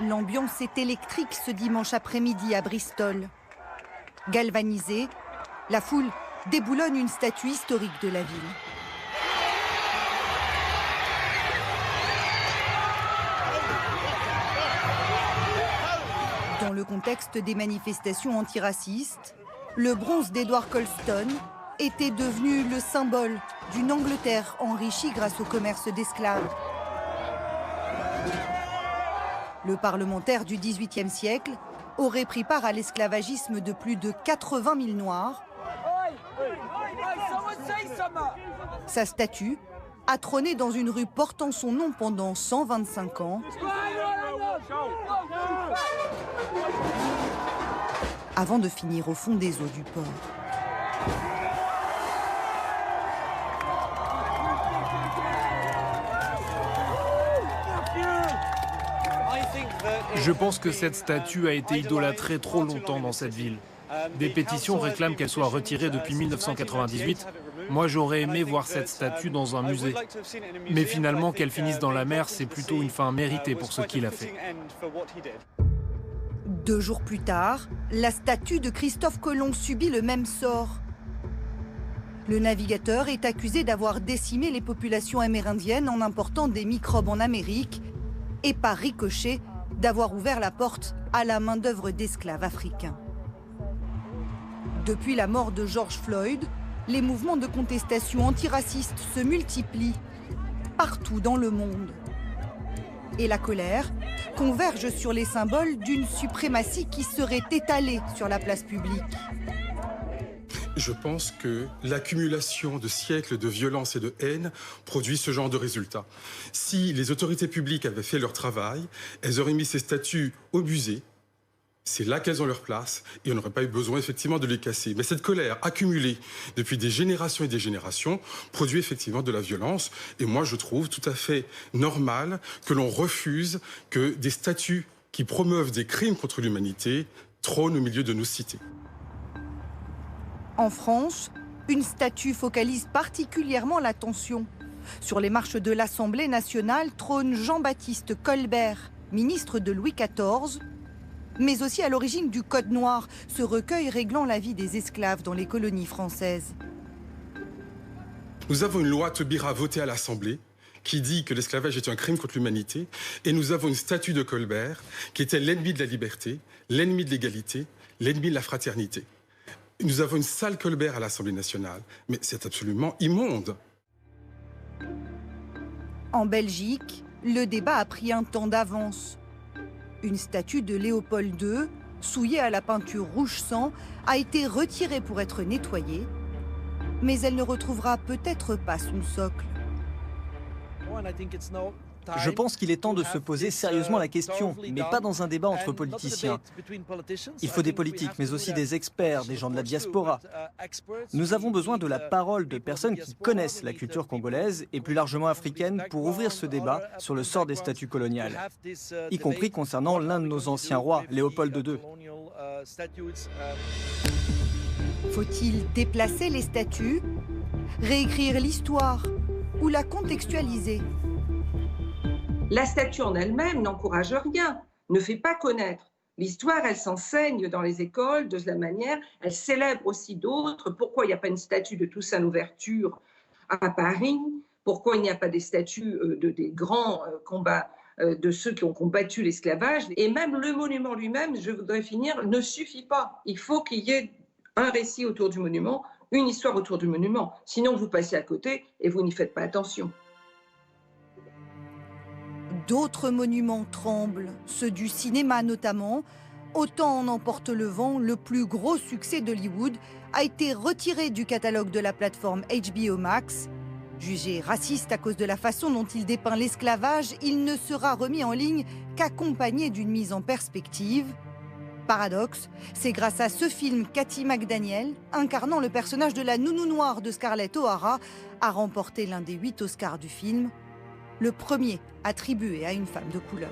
L'ambiance est électrique ce dimanche après-midi à Bristol. Galvanisée, la foule déboulonne une statue historique de la ville. Dans le contexte des manifestations antiracistes, le bronze d'Edward Colston était devenu le symbole d'une Angleterre enrichie grâce au commerce d'esclaves. Le parlementaire du XVIIIe siècle aurait pris part à l'esclavagisme de plus de 80 000 Noirs. Sa statue a trôné dans une rue portant son nom pendant 125 ans, avant de finir au fond des eaux du port. Je pense que cette statue a été idolâtrée trop longtemps dans cette ville. Des pétitions réclament qu'elle soit retirée depuis 1998. Moi, j'aurais aimé voir cette statue dans un musée. Mais finalement, qu'elle finisse dans la mer, c'est plutôt une fin méritée pour ce qu'il a fait. 2 jours plus tard, la statue de Christophe Colomb subit le même sort. Le navigateur est accusé d'avoir décimé les populations amérindiennes en important des microbes en Amérique et par ricochet d'avoir ouvert la porte à la main-d'œuvre d'esclaves africains. Depuis la mort de George Floyd, les mouvements de contestation antiracistes se multiplient partout dans le monde. Et la colère converge sur les symboles d'une suprématie qui serait étalée sur la place publique. Je pense que l'accumulation de siècles de violence et de haine produit ce genre de résultats. Si les autorités publiques avaient fait leur travail, elles auraient mis ces statues au musée. C'est là qu'elles ont leur place et on n'aurait pas eu besoin effectivement de les casser. Mais cette colère accumulée depuis des générations et des générations produit effectivement de la violence. Et moi, je trouve tout à fait normal que l'on refuse que des statues qui promeuvent des crimes contre l'humanité trônent au milieu de nos cités. En France, une statue focalise particulièrement l'attention. Sur les marches de l'Assemblée nationale trône Jean-Baptiste Colbert, ministre de Louis XIV, mais aussi à l'origine du Code noir, ce recueil réglant la vie des esclaves dans les colonies françaises. Nous avons une loi Taubira votée à l'Assemblée qui dit que l'esclavage est un crime contre l'humanité, et nous avons une statue de Colbert qui était l'ennemi de la liberté, l'ennemi de l'égalité, l'ennemi de la fraternité. Nous avons une salle Colbert à l'Assemblée nationale, mais c'est absolument immonde. En Belgique, le débat a pris un temps d'avance. Une statue de Léopold II, souillée à la peinture rouge sang, a été retirée pour être nettoyée, mais elle ne retrouvera peut-être pas son socle. Je pense qu'il est temps de se poser sérieusement la question, mais pas dans un débat entre politiciens. Il faut des politiques, mais aussi des experts, des gens de la diaspora. Nous avons besoin de la parole de personnes qui connaissent la culture congolaise et plus largement africaine pour ouvrir ce débat sur le sort des statues coloniales, y compris concernant l'un de nos anciens rois, Léopold II. Faut-il déplacer les statues, réécrire l'histoire ou la contextualiser ? La statue en elle-même n'encourage rien, ne fait pas connaître. L'histoire, elle s'enseigne dans les écoles de la manière, elle célèbre aussi d'autres. Pourquoi il n'y a pas une statue de Toussaint Louverture à Paris? Pourquoi il n'y a pas des statues des grands combats de ceux qui ont combattu l'esclavage? Et même le monument lui-même, je voudrais finir, ne suffit pas. Il faut qu'il y ait un récit autour du monument, une histoire autour du monument. Sinon, vous passez à côté et vous n'y faites pas attention. D'autres monuments tremblent, ceux du cinéma notamment. Autant en emporte le vent, le plus gros succès d'Hollywood a été retiré du catalogue de la plateforme HBO Max. Jugé raciste à cause de la façon dont il dépeint l'esclavage, il ne sera remis en ligne qu'accompagné d'une mise en perspective. Paradoxe, c'est grâce à ce film qu'Hattie McDaniel, incarnant le personnage de la nounou noire de Scarlett O'Hara, a remporté l'un des 8 Oscars du film, le premier attribué à une femme de couleur.